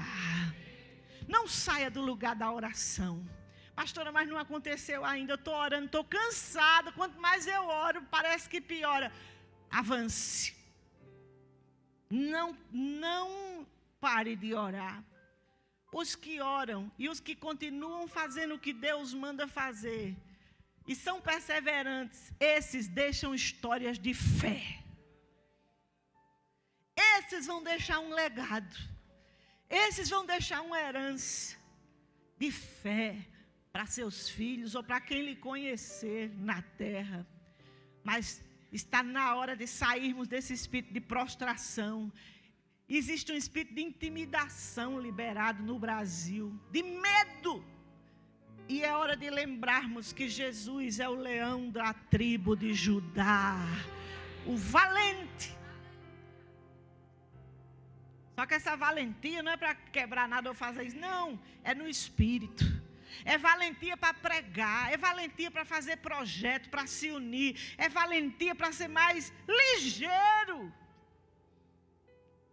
Não saia do lugar da oração. Pastora, mas não aconteceu ainda, eu estou orando, estou cansada, quanto mais eu oro, parece que piora. Avance. Não pare de orar. Os que oram e os que continuam fazendo o que Deus manda fazer e são perseverantes, esses deixam histórias de fé. Esses vão deixar um legado. Esses vão deixar uma herança de fé para seus filhos ou para quem lhe conhecer na terra. Mas está na hora de sairmos desse espírito de prostração. Existe um espírito de intimidação liberado no Brasil, de medo. E é hora de lembrarmos que Jesus é o leão da tribo de Judá, o valente. Só que essa valentia não é para quebrar nada ou fazer isso, não, é no espírito. É valentia para pregar, é valentia para fazer projeto, para se unir, é valentia para ser mais ligeiro.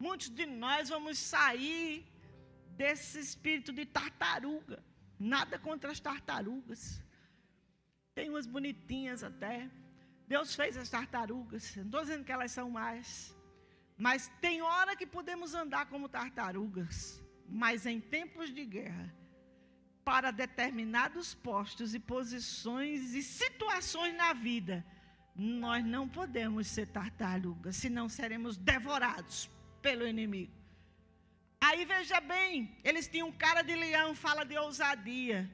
Muitos de nós vamos sair desse espírito de tartaruga. Nada contra as tartarugas. Tem umas bonitinhas até. Deus fez as tartarugas, não estou dizendo que elas são más. Mas tem hora que podemos andar como tartarugas. Mas em tempos de guerra, para determinados postos e posições e situações na vida, nós não podemos ser tartarugas, senão seremos devorados pelo inimigo. Aí veja bem, eles tinham cara de leão, fala de ousadia.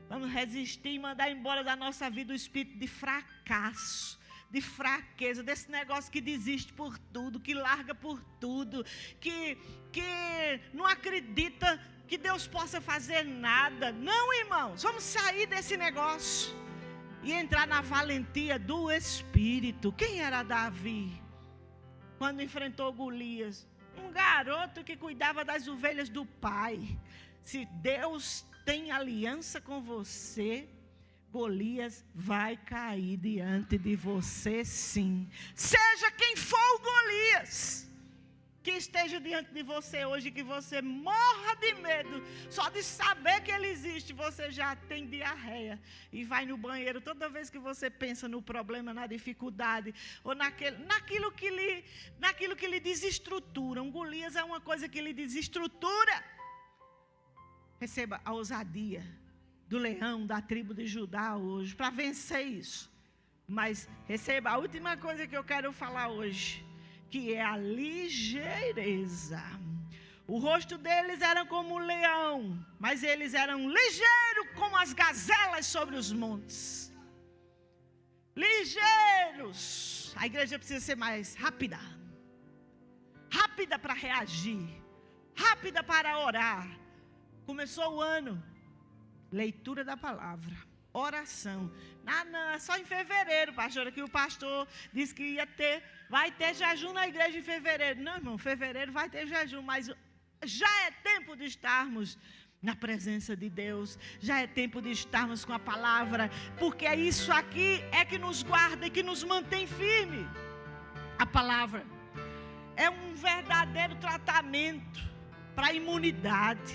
Vamos resistir e mandar embora da nossa vida o espírito de fracasso, de fraqueza, desse negócio que desiste por tudo, que larga por tudo, que não acredita que Deus possa fazer nada. Não, irmãos, vamos sair desse negócio e entrar na valentia do Espírito. Quem era Davi quando enfrentou Golias? Um garoto que cuidava das ovelhas do pai. Se Deus tem aliança com você, Golias vai cair diante de você, sim. Seja quem for o Golias que esteja diante de você hoje, que você morra de medo, só de saber que ele existe, você já tem diarreia e vai no banheiro toda vez que você pensa no problema, na dificuldade, ou naquilo que lhe desestrutura. Um Golias é uma coisa que lhe desestrutura. Receba a ousadia do leão da tribo de Judá hoje, para vencer isso. Mas receba a última coisa que eu quero falar hoje, que é a ligeireza. O rosto deles era como um leão, mas eles eram ligeiros como as gazelas sobre os montes. Ligeiros. A igreja precisa ser mais rápida. Rápida para reagir. Rápida para orar. Começou o ano. Leitura da palavra. Oração. Não, é só em fevereiro, pastor, que o pastor disse que vai ter jejum na igreja em fevereiro. Não, irmão, fevereiro vai ter jejum, mas já é tempo de estarmos na presença de Deus, já é tempo de estarmos com a palavra, porque é isso aqui é que nos guarda e que nos mantém firme. A palavra é um verdadeiro tratamento para a imunidade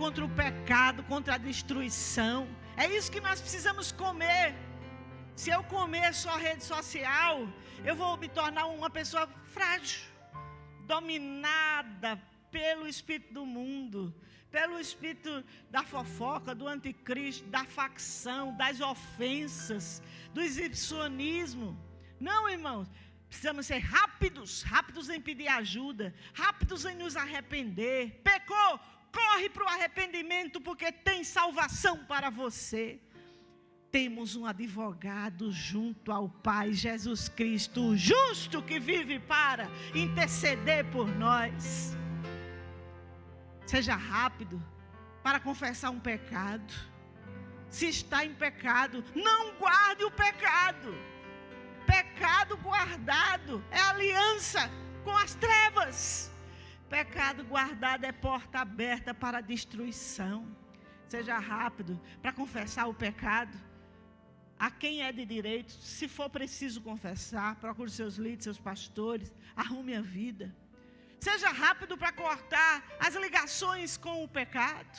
contra o pecado, contra a destruição. É isso que nós precisamos comer. Se eu comer só rede social, eu vou me tornar uma pessoa frágil, dominada pelo espírito do mundo, pelo espírito da fofoca, do anticristo, da facção, das ofensas, do exibicionismo. Não, irmãos, precisamos ser rápidos em pedir ajuda, rápidos em nos arrepender. Pecou? Corre para o arrependimento, porque tem salvação para você. Temos um advogado junto ao Pai, Jesus Cristo, o justo que vive para interceder por nós. Seja rápido para confessar um pecado. Se está em pecado, não guarde o pecado. Pecado guardado é aliança com as trevas. Pecado guardado é porta aberta para a destruição. Seja rápido para confessar o pecado. A quem é de direito, se for preciso confessar, procure seus líderes, seus pastores, arrume a vida. Seja rápido para cortar as ligações com o pecado,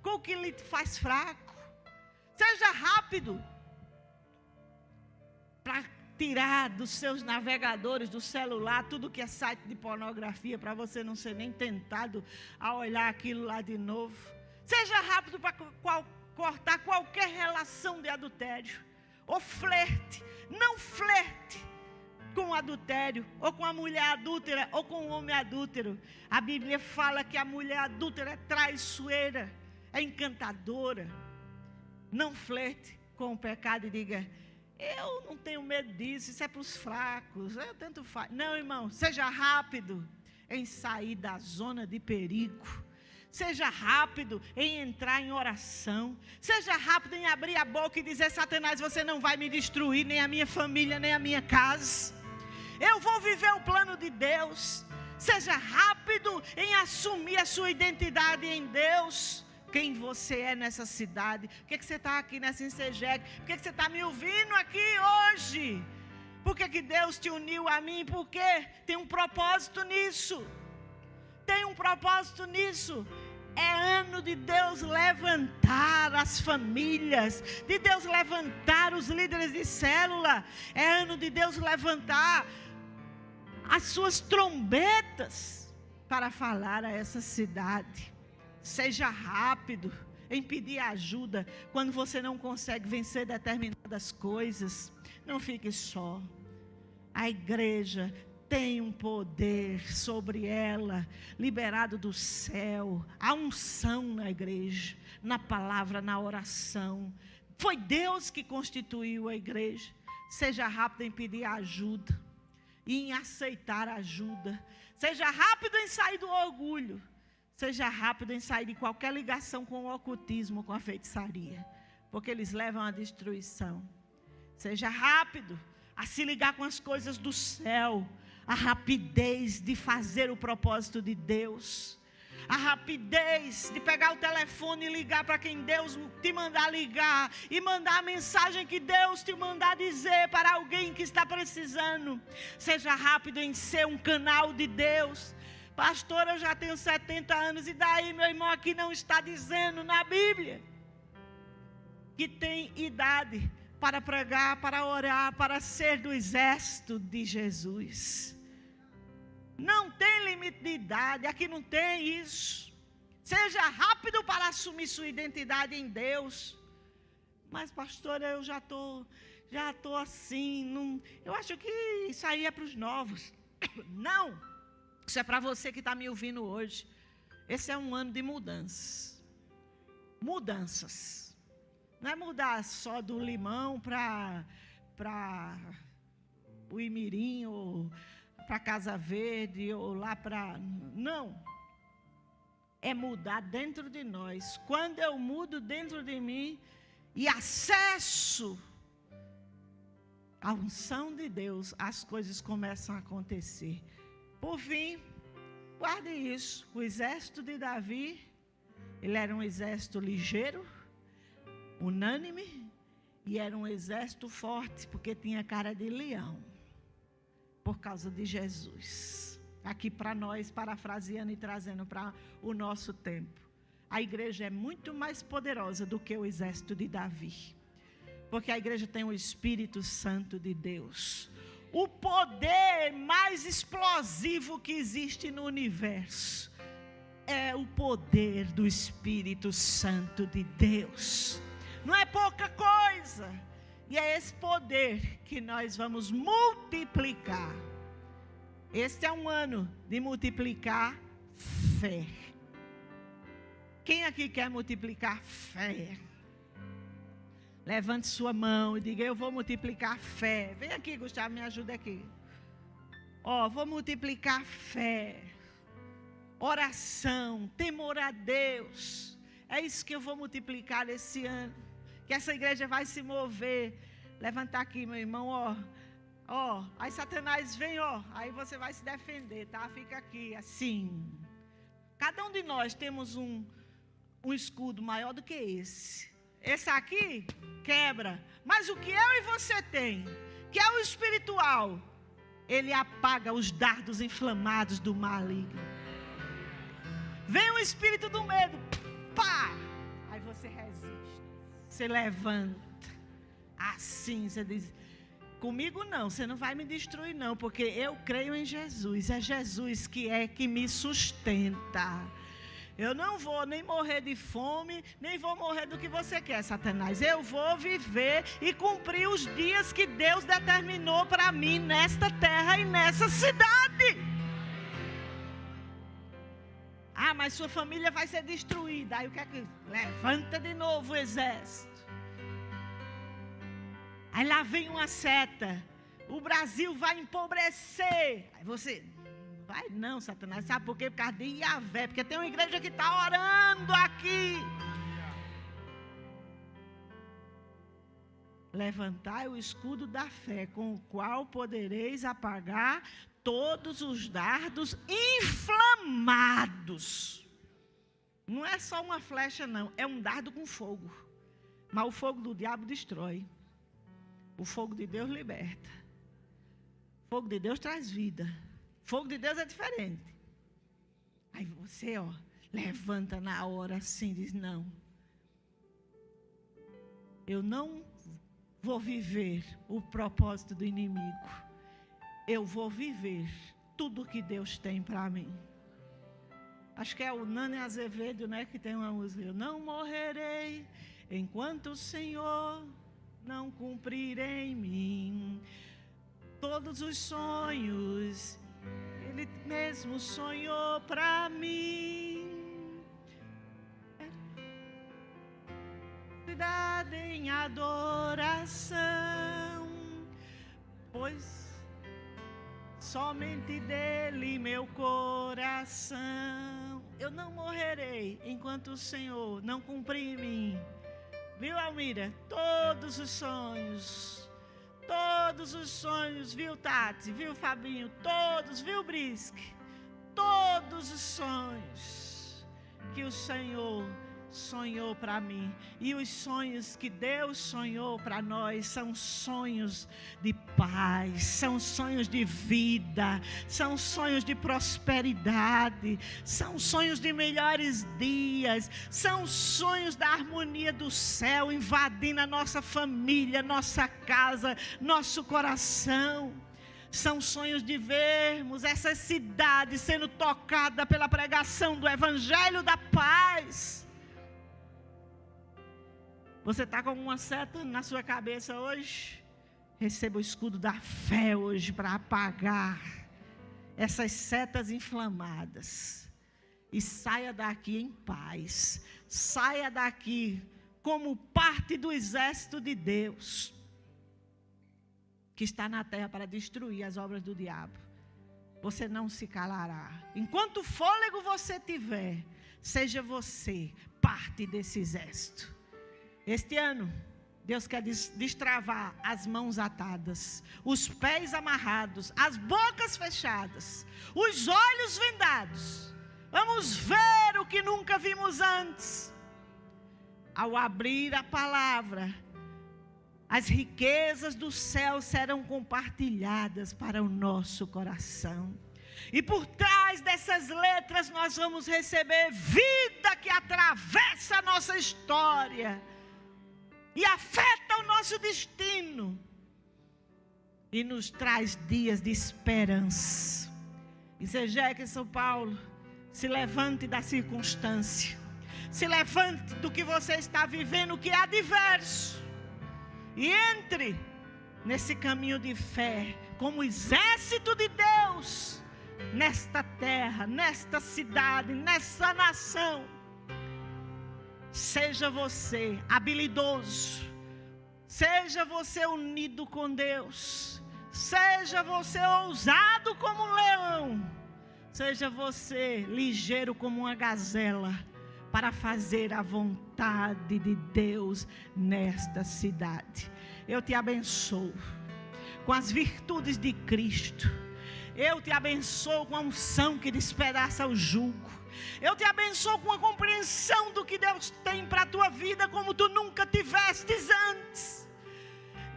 com o que lhe faz fraco. Seja rápido para tirar dos seus navegadores, do celular, tudo que é site de pornografia, para você não ser nem tentado a olhar aquilo lá de novo. Seja rápido para cortar qualquer relação de adultério, ou flerte. Não flerte com o adultério, ou com a mulher adúltera, ou com o homem adúltero. A Bíblia fala que a mulher adúltera é traiçoeira, é encantadora. Não flerte com o pecado e diga: eu não tenho medo disso, isso é para os fracos, eu tanto faz. Não, irmão, seja rápido em sair da zona de perigo. Seja rápido em entrar em oração. Seja rápido em abrir a boca e dizer: Satanás, você não vai me destruir, nem a minha família, nem a minha casa. Eu vou viver o plano de Deus. Seja rápido em assumir a sua identidade em Deus. Quem você é nessa cidade? Por que você está aqui nessa Insegeg? Por que você está me ouvindo aqui hoje? Por que Deus te uniu a mim? Porque tem um propósito nisso. Tem um propósito nisso. É ano de Deus levantar as famílias, de Deus levantar os líderes de célula. É ano de Deus levantar as suas trombetas para falar a essa cidade. Seja rápido em pedir ajuda quando você não consegue vencer determinadas coisas. Não fique só. A igreja tem um poder sobre ela, liberado do céu. Há unção na igreja, na palavra, na oração. Foi Deus que constituiu a igreja. Seja rápido em pedir ajuda e em aceitar ajuda. Seja rápido em sair do orgulho. Seja rápido em sair de qualquer ligação com o ocultismo, com a feitiçaria, porque eles levam à destruição. Seja rápido a se ligar com as coisas do céu, a rapidez de fazer o propósito de Deus, a rapidez de pegar o telefone e ligar para quem Deus te mandar ligar, e mandar a mensagem que Deus te mandar dizer para alguém que está precisando. Seja rápido em ser um canal de Deus. Pastor, eu já tenho 70 anos, e daí meu irmão aqui não está dizendo na Bíblia que tem idade para pregar, para orar, para ser do exército de Jesus. Não tem limite de idade, aqui não tem isso. Seja rápido para assumir sua identidade em Deus. Mas pastor, eu já estou assim, não, eu acho que isso aí é para os novos. Não, isso é para você que está me ouvindo hoje. Esse é um ano de mudanças. Mudanças. Não é mudar só do Limão para o Imirim, ou para Casa Verde, ou lá para... Não. É mudar dentro de nós. Quando eu mudo dentro de mim e acesso a unção de Deus, as coisas começam a acontecer. Por fim, guarde isso. O exército de Davi, ele era um exército ligeiro, unânime, e era um exército forte, porque tinha cara de leão, por causa de Jesus. Aqui para nós, parafraseando e trazendo para o nosso tempo, a igreja é muito mais poderosa do que o exército de Davi, porque a igreja tem o Espírito Santo de Deus. O poder mais explosivo que existe no universo é o poder do Espírito Santo de Deus. Não é pouca coisa. E é esse poder que nós vamos multiplicar. Este é um ano de multiplicar fé. Quem aqui quer multiplicar fé? Levante sua mão e diga: eu vou multiplicar fé. Vem aqui, Gustavo, me ajuda aqui. Vou multiplicar fé, oração, temor a Deus. É isso que eu vou multiplicar esse ano. Que essa igreja vai se mover. Levanta aqui, meu irmão, aí Satanás vem, aí você vai se defender, tá? Fica aqui, assim. Cada um de nós temos um escudo maior do que esse. Esse aqui quebra, mas o que eu e você tem, que é o espiritual, ele apaga os dardos inflamados do maligno. Vem o espírito do medo, pá! Aí você resiste, você levanta, assim, você diz: comigo não, você não vai me destruir não, porque eu creio em Jesus, é Jesus que me sustenta. Eu não vou nem morrer de fome, nem vou morrer do que você quer, Satanás. Eu vou viver e cumprir os dias que Deus determinou para mim nesta terra e nessa cidade. Mas sua família vai ser destruída. Aí o que é que... Levanta de novo o exército. Aí lá vem uma seta. O Brasil vai empobrecer. Aí você... Vai não, Satanás. Sabe por quê? Por causa de Yahvé. Porque tem uma igreja que está orando aqui. Levantai o escudo da fé, com o qual podereis apagar todos os dardos inflamados. Não é só uma flecha, não. É um dardo com fogo. Mas o fogo do diabo destrói. O fogo de Deus liberta. O fogo de Deus traz vida. Fogo de Deus é diferente. Aí você, levanta na hora assim, diz: não. Eu não vou viver o propósito do inimigo. Eu vou viver tudo que Deus tem para mim. Acho que é o Nani Azevedo, né, que tem uma música. Eu não morrerei enquanto o Senhor não cumprir em mim todos os sonhos. Ele mesmo sonhou para mim. Cidade em adoração, pois somente dele meu coração. Eu não morrerei enquanto o Senhor não cumprir em mim. Viu, Almira? Todos os sonhos, viu, Tati? Viu, Fabinho? Todos, viu, Brisque? Todos os sonhos que o Senhor sonhou para mim. E os sonhos que Deus sonhou para nós são sonhos de paz, são sonhos de vida, são sonhos de prosperidade, são sonhos de melhores dias, são sonhos da harmonia do céu invadindo a nossa família, nossa casa, nosso coração. São sonhos de vermos essa cidade sendo tocada pela pregação do Evangelho da Paz. Você está com uma seta na sua cabeça hoje? Receba o escudo da fé hoje para apagar essas setas inflamadas. E saia daqui em paz. Saia daqui como parte do exército de Deus, que está na terra para destruir as obras do diabo. Você não se calará. Enquanto fôlego você tiver, seja você parte desse exército. Este ano, Deus quer destravar as mãos atadas, os pés amarrados, as bocas fechadas, os olhos vendados. Vamos ver o que nunca vimos antes. Ao abrir a palavra, as riquezas do céu serão compartilhadas para o nosso coração. E por trás dessas letras nós vamos receber vida que atravessa a nossa história e afeta o nosso destino e nos traz dias de esperança. E seja que São Paulo, se levante da circunstância, se levante do que você está vivendo, que é adverso, e entre nesse caminho de fé, como exército de Deus, nesta terra, nesta cidade, nessa nação. Seja você habilidoso, seja você unido com Deus, seja você ousado como um leão, seja você ligeiro como uma gazela, para fazer a vontade de Deus nesta cidade. Eu te abençoo com as virtudes de Cristo. Eu te abençoo com a unção que despedaça o jugo. Eu te abençoo com a compreensão do que Deus tem para a tua vida como tu nunca tivestes antes.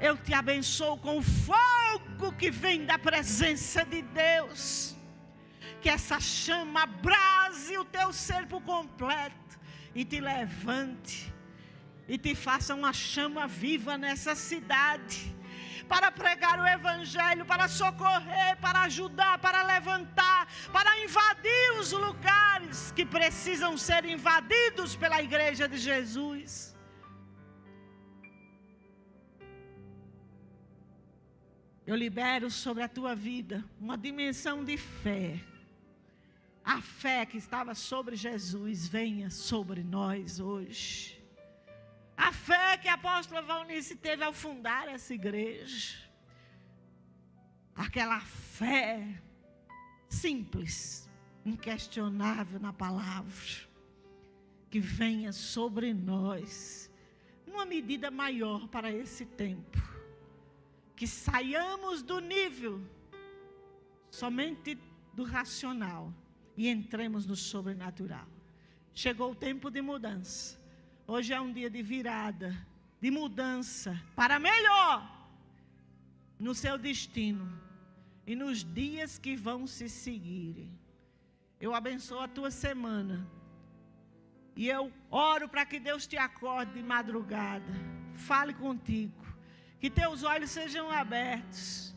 Eu te abençoo com o fogo que vem da presença de Deus. Que essa chama abrase o teu ser por completo e te levante e te faça uma chama viva nessa cidade, para pregar o Evangelho, para socorrer, para ajudar, para levantar, para invadir os lugares que precisam ser invadidos pela Igreja de Jesus. Eu libero sobre a tua vida uma dimensão de fé. A fé que estava sobre Jesus venha sobre nós hoje. A fé que a apóstola Valnice teve ao fundar essa igreja. Aquela fé simples, inquestionável na palavra, que venha sobre nós, numa medida maior para esse tempo. Que saiamos do nível somente do racional e entremos no sobrenatural. Chegou o tempo de mudança. Hoje é um dia de virada, de mudança para melhor no seu destino e nos dias que vão se seguirem. Eu abençoo a tua semana e eu oro para que Deus te acorde de madrugada, fale contigo, que teus olhos sejam abertos,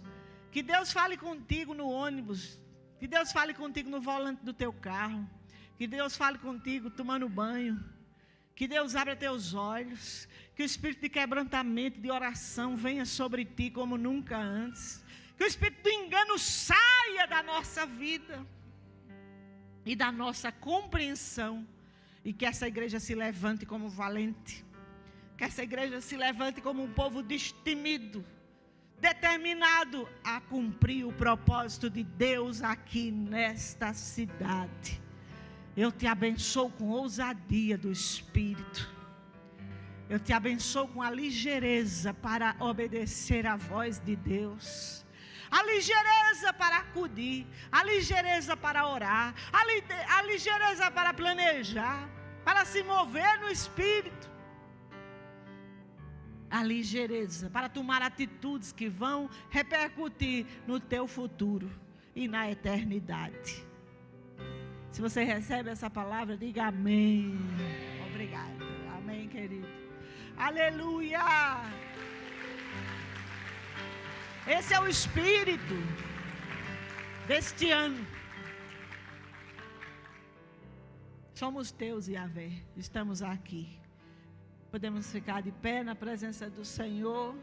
que Deus fale contigo no ônibus, que Deus fale contigo no volante do teu carro, Que Deus fale contigo tomando banho. Que Deus abra teus olhos. Que o espírito de quebrantamento, de oração venha sobre ti como nunca antes. Que o espírito do engano saia da nossa vida e da nossa compreensão. E que essa igreja se levante como valente. Que essa igreja se levante como um povo destemido, determinado a cumprir o propósito de Deus aqui nesta cidade. Eu te abençoo com ousadia do Espírito. Eu te abençoo com a ligeireza para obedecer à voz de Deus. A ligeireza para acudir, a ligeireza para orar, a ligeireza para planejar, para se mover no Espírito. A ligeireza para tomar atitudes que vão repercutir no teu futuro e na eternidade. Se você recebe essa palavra, diga amém. Obrigado. Amém, querido. Aleluia. Esse é o espírito deste ano. Somos teus, Yahvé. Estamos aqui. Podemos ficar de pé na presença do Senhor.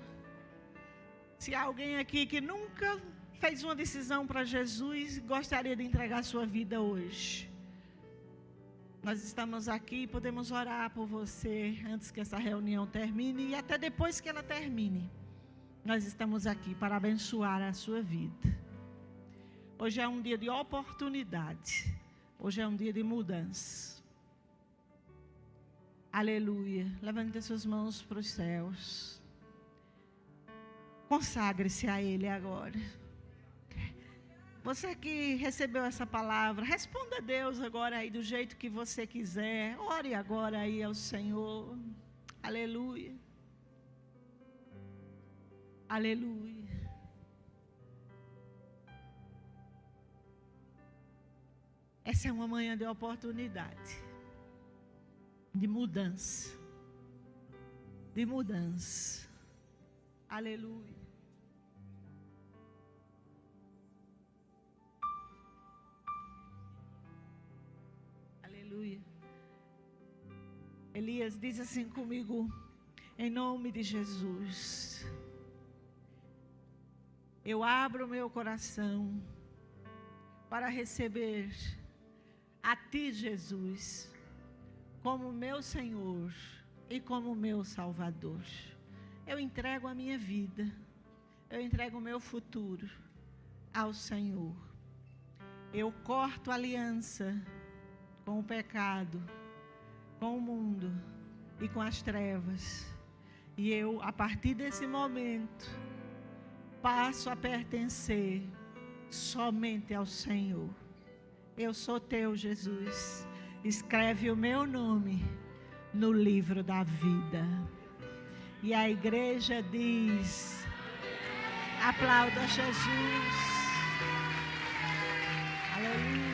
Se há alguém aqui que nunca fez uma decisão para Jesus, gostaria de entregar sua vida hoje. Nós estamos aqui e podemos orar por você antes que essa reunião termine e até depois que ela termine. Nós estamos aqui para abençoar a sua vida. Hoje é um dia de oportunidade. Hoje é um dia de mudança. Aleluia. Levante as suas mãos para os céus. Consagre-se a Ele agora. Você que recebeu essa palavra, responda a Deus agora aí do jeito que você quiser. Ore agora aí ao Senhor. Aleluia. Aleluia. Essa é uma manhã de oportunidade. De mudança. De mudança. Aleluia. Aleluia. Elias diz assim comigo, em nome de Jesus. Eu abro meu coração para receber a Ti, Jesus, como meu Senhor e como meu Salvador. Eu entrego a minha vida, eu entrego o meu futuro ao Senhor. Eu corto aliança com o pecado, com o mundo e com as trevas. E eu, a partir desse momento, passo a pertencer somente ao Senhor. Eu sou Teu, Jesus. Escreve o meu nome no livro da vida. E a igreja diz, aplauda Jesus. Aleluia.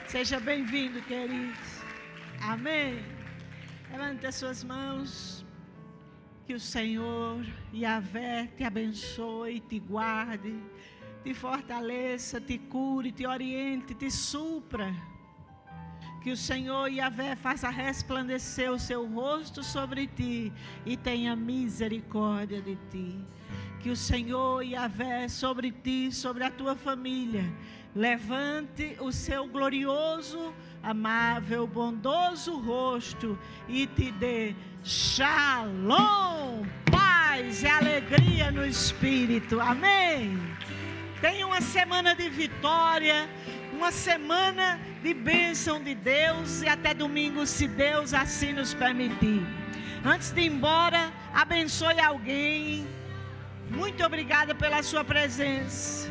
Seja bem-vindo, queridos. Amém. Levante as suas mãos. Que o Senhor, Yahvé, te abençoe, te guarde, te fortaleça, te cure, te oriente, te supra. Que o Senhor, Yahvé, faça resplandecer o seu rosto sobre ti e tenha misericórdia de ti. Que o Senhor, Yahvé, sobre ti, sobre a tua família, levante o seu glorioso, amável, bondoso rosto e te dê shalom, paz e alegria no Espírito. Amém. Tenha uma semana de vitória, uma semana de bênção de Deus e até domingo, se Deus assim nos permitir. Antes de ir embora, abençoe alguém. Muito obrigada pela sua presença.